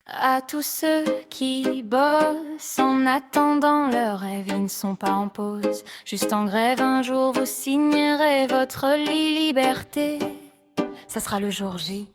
À tous ceux qui bossent en attendant leurs rêves, ils ne sont pas en pause, juste en grève. Un jour vous signerez votre liberté, ça sera le jour J.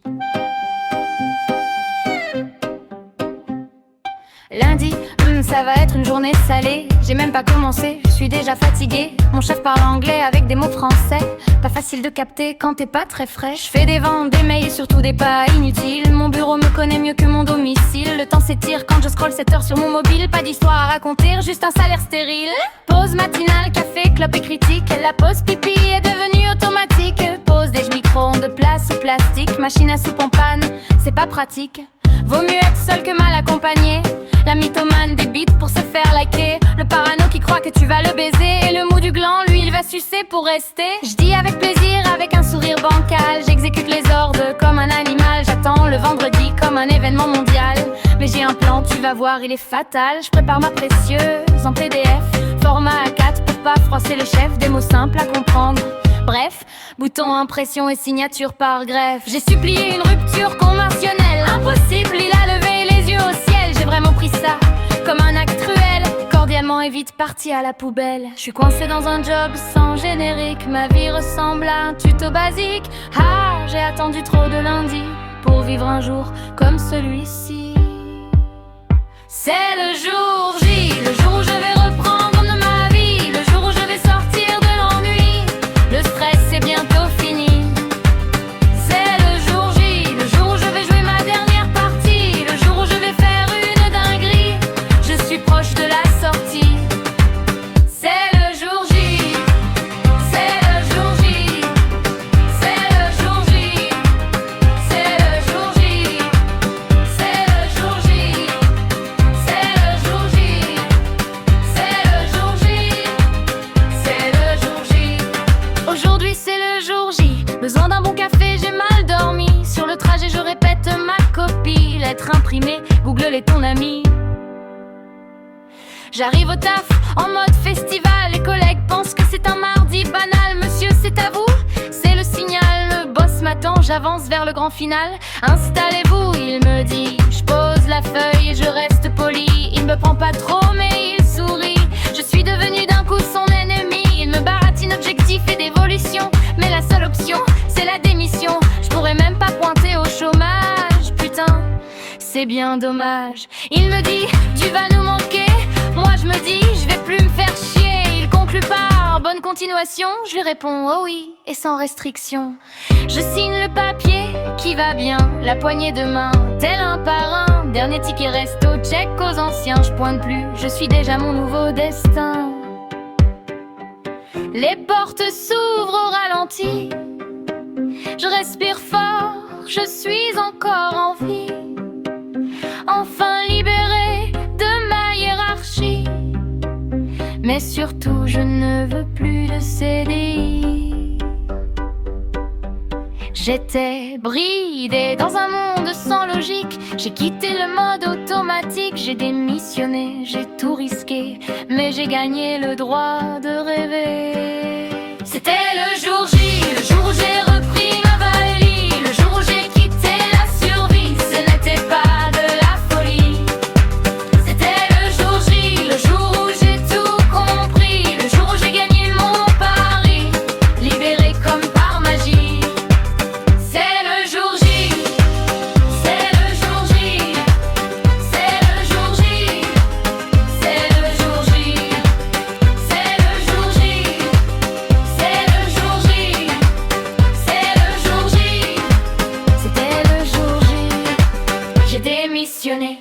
Lundi, ça va être une journée salée. J'ai même pas commencé, je suis déjà fatiguée. Mon chef parle anglais avec des mots français. Pas facile de capter quand t'es pas très frais. Je fais des ventes, des mails et surtout des pas inutiles. Mon bureau me connaît mieux que mon domicile. Le temps s'étire quand je scrolle 7 heures sur mon mobile. Pas d'histoire à raconter, juste un salaire stérile. Pause matinale, café, clope et critique. La pause pipi est devenue automatique. Pause déj, micro-ondes de place ou plastique. Machine à soupe en panne, c'est pas pratique. Vaut mieux être seul que mal accompagné. La mythomane des beats pour se faire liker. Le parano qui croit que tu vas le baiser. Et le mou du gland, lui, il va sucer pour rester. Je dis avec plaisir, avec un sourire bancal. J'exécute les ordres comme un animal. J'attends le vendredi comme un événement mondial. Mais j'ai un plan, tu vas voir, il est fatal. Je prépare ma précieuse en PDF, format A4 pour pas froisser le chef. Des mots simples à comprendre. Bref, bouton impression et signature par greffe. J'ai supplié une rupture conventionnelle. Impossible, il a levé les yeux au ciel. J'ai vraiment pris ça comme un acte cruel. Cordialement et vite parti à la poubelle. Je suis coincé dans un job sans générique. Ma vie ressemble à un tuto basique. Ah, j'ai attendu trop de lundi pour vivre un jour comme celui-ci. C'est le jour J, le jour où je vais reprendre de ma vie. Le jour où je vais sortir de l'ennui. Le stress est bientôt fini. C'est le jour J, le jour où je vais jouer ma dernière partie. Le jour où je vais faire une dinguerie. Je suis proche de la sortie. C'est le jour J, c'est le jour J, c'est le jour J, c'est le jour J, c'est le jour J, c'est le jour J, c'est le jour J, c'est le jour J. Aujourd'hui c'est le jour J. Besoin d'un bon café, j'ai mal dormi. Sur le trajet je répète ma copie. Lettre imprimée, Google est ton ami. J'arrive au taf en mode festival. Les collègues pensent que c'est un mardi banal. Monsieur, c'est à vous, c'est le signal. Le boss m'attend, j'avance vers le grand final. Installez-vous, il me dit. Je pose la feuille et je reste poli. Il me prend pas trop mais il sourit. Je suis devenu d'un coup son ennemi. Il me baratine objectif et d'évolution. Mais la seule option, c'est la démission. Je pourrais même pas pointer au chômage. Putain, c'est bien dommage. Il me dit, tu vas nous manquer. Moi je me dis, je vais plus me faire chier. Il conclut par bonne continuation. Je lui réponds, oh oui, et sans restriction. Je signe le papier qui va bien. La poignée de main, tel un parrain. Dernier ticket resto, check aux anciens. Je pointe plus, je suis déjà mon nouveau destin. Les portes s'ouvrent au ralenti. Je respire fort, je suis encore en vie. Enfin libéré de ma hiérarchie. Mais surtout je ne veux plus de CDI. J'étais bridé dans un monde sans logique. J'ai quitté le mode automatique. J'ai démissionné, j'ai tout risqué. Mais j'ai gagné le droit de rêver. C'était le jour J, le jour où j'ai repris ma valise. Le jour où j'ai quitté la survie. Ce n'était pas de la folie. C'était le jour J, le jour où j'ai tout compris. Le jour où j'ai gagné mon pari. Libéré comme par magie. C'est le jour J, c'est le jour J, c'est le jour J, c'est le jour J, c'est le jour J, c'est le jour J, c'est le jour J. C'était le jour J. J'ai démissionné.